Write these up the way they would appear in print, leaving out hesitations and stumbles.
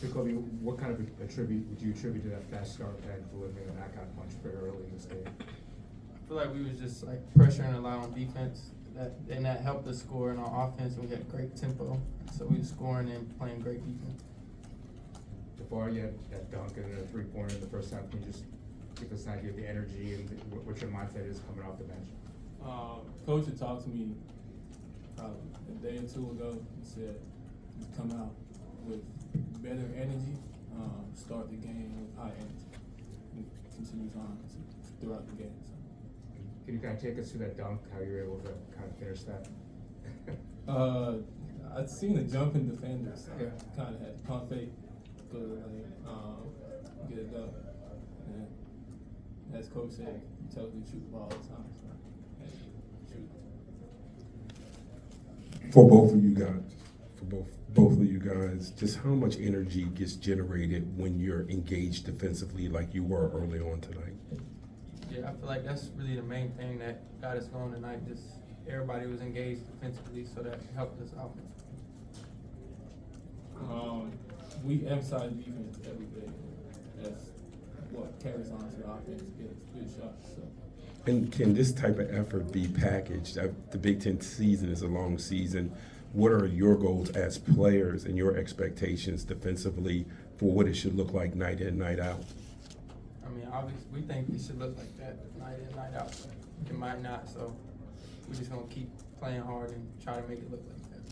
Jacoby, what kind of would you attribute to that fast start and delivering a knockout punch very early in this game? I feel like we was just like pressuring a lot on defense, and that helped us score in our offense. And we had great tempo, so we were scoring and playing great defense. Tafara, you had that dunk and a three-pointer in the first half. Can you just give us an idea of the energy and what your mindset is coming off the bench? Coach had talked to me probably a day or two ago and said he'd come out with better energy, start the game with high energy, and continues on throughout the game. So. Can you kind of take us through that dunk, how you were able to kind of finish that? I'd seen a jumping defender, so I kind of had to pump fake, go to the lane, get it done. And as Coach said, he tells me to shoot the ball all the time, so I had to shoot. For both of you guys, just how much energy gets generated when you're engaged defensively like you were early on tonight? Yeah, I feel like that's really the main thing that got us going tonight. Just everybody was engaged defensively, so that helped us out. We emphasize defense every day. That's what carries on to the offense, gets good shots. So. And can this type of effort be packaged? The Big Ten season is a long season. What are your goals as players and your expectations defensively for what it should look like night in, night out? I mean, obviously, we think it should look like that night in, night out. But it might not, so we're just going to keep playing hard and try to make it look like that.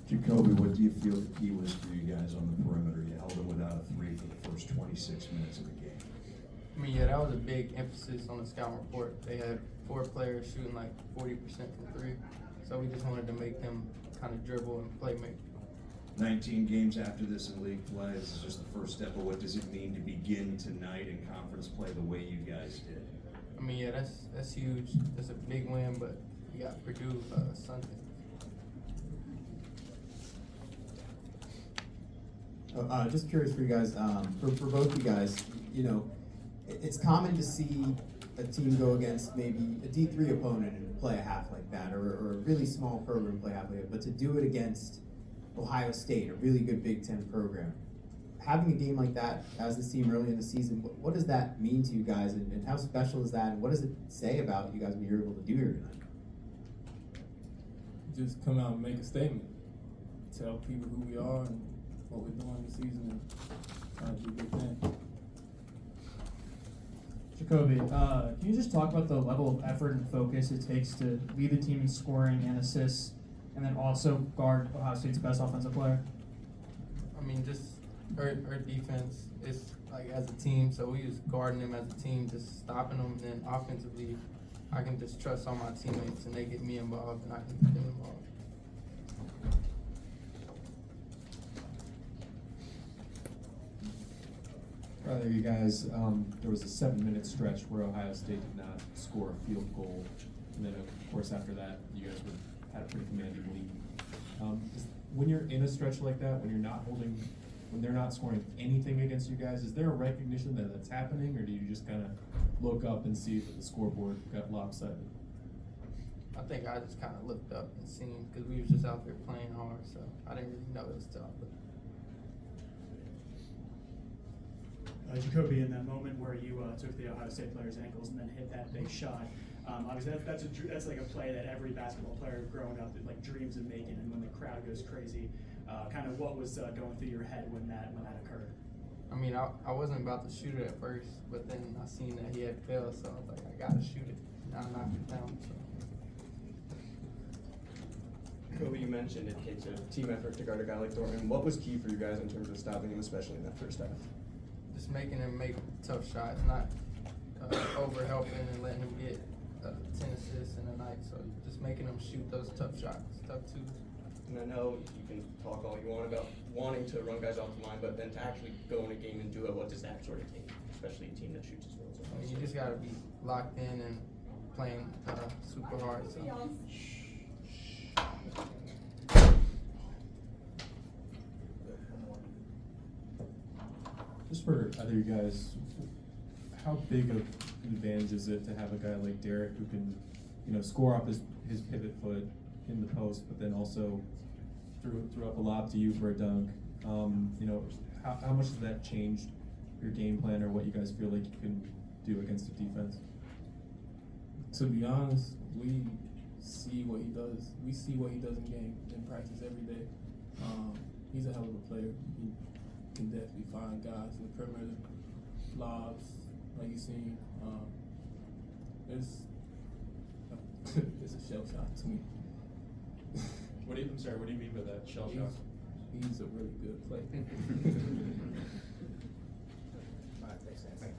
Jacoby, what do you feel the key was for you guys on the perimeter? You held them without a three for the first 26 minutes of the game. I mean, yeah, that was a big emphasis on the scouting report. They had 4 players shooting like 40% from three, so we just wanted to make them kind of dribble and play make. 19 games after this in league play, this is just the first step, but what does it mean to begin tonight in conference play the way you guys did? I mean, yeah, that's huge. That's a big win, but we got Purdue Sunday. Just curious for you guys, for both you guys, you know, it's common to see a team go against maybe a D3 opponent and play a half like that, or a really small program play half like that, but to do it against Ohio State, a really good Big Ten program, having a game like that as this team early in the season, what does that mean to you guys, and how special is that, and what does it say about you guys when you're able to do here tonight? Just come out and make a statement, tell people who we are and what we're doing this season, and try to do a big thing. Jacoby, can you just talk about the level of effort and focus it takes to lead the team in scoring and assists, and then also guard Ohio State's best offensive player? I mean, just our defense is like as a team, so we just guarding them as a team, just stopping them. And then offensively, I can just trust all my teammates, and they get me involved, and I can get them involved. Rather, you guys, there was a 7-minute stretch where Ohio State did not score a field goal, and then of course after that, you guys had a pretty commanding lead. When you're in a stretch like that, when they're not scoring anything against you guys, is there a recognition that that's happening, or do you just kind of look up and see that the scoreboard got lopsided? I think I just kind of looked up and seen, because we was just out there playing hard, so I didn't really notice till I looked. Jacoby, in that moment where you took the Ohio State player's ankles and then hit that big shot, obviously that's like a play that every basketball player growing up like dreams of making, and when the crowd goes crazy, kind of what was going through your head when that occurred? I mean, I wasn't about to shoot it at first, but then I seen that he had failed, so I was like, I gotta shoot it. And I knocked it down. So. Kobe, you mentioned it takes a team effort to guard a guy like Thornton. What was key for you guys in terms of stopping him, especially in that first half? Just making him make tough shots, not over helping and letting him get 10 assists in a night. So just making him shoot those tough shots, tough twos. And I know you can talk all you want about wanting to run guys off the line, but then to actually go in a game and do it, what does that sort of take, especially a team that shoots as well? I mean, you just got to be locked in and playing super hard. So. Just for either you guys, how big of an advantage is it to have a guy like Derek who can, score off his pivot foot in the post, but then also threw up a lob to you for a dunk, You know, how much has that changed your game plan or what you guys feel like you can do against the defense? To be honest, we see what he does. We see what he does in game, in practice every day. He's a hell of a player. He can definitely find guys in the perimeter, lobs, like you seen. It's a shell shock to me. I'm sorry, what do you mean by that, shell shock? He's a really good player. All right, thanks, Anthony.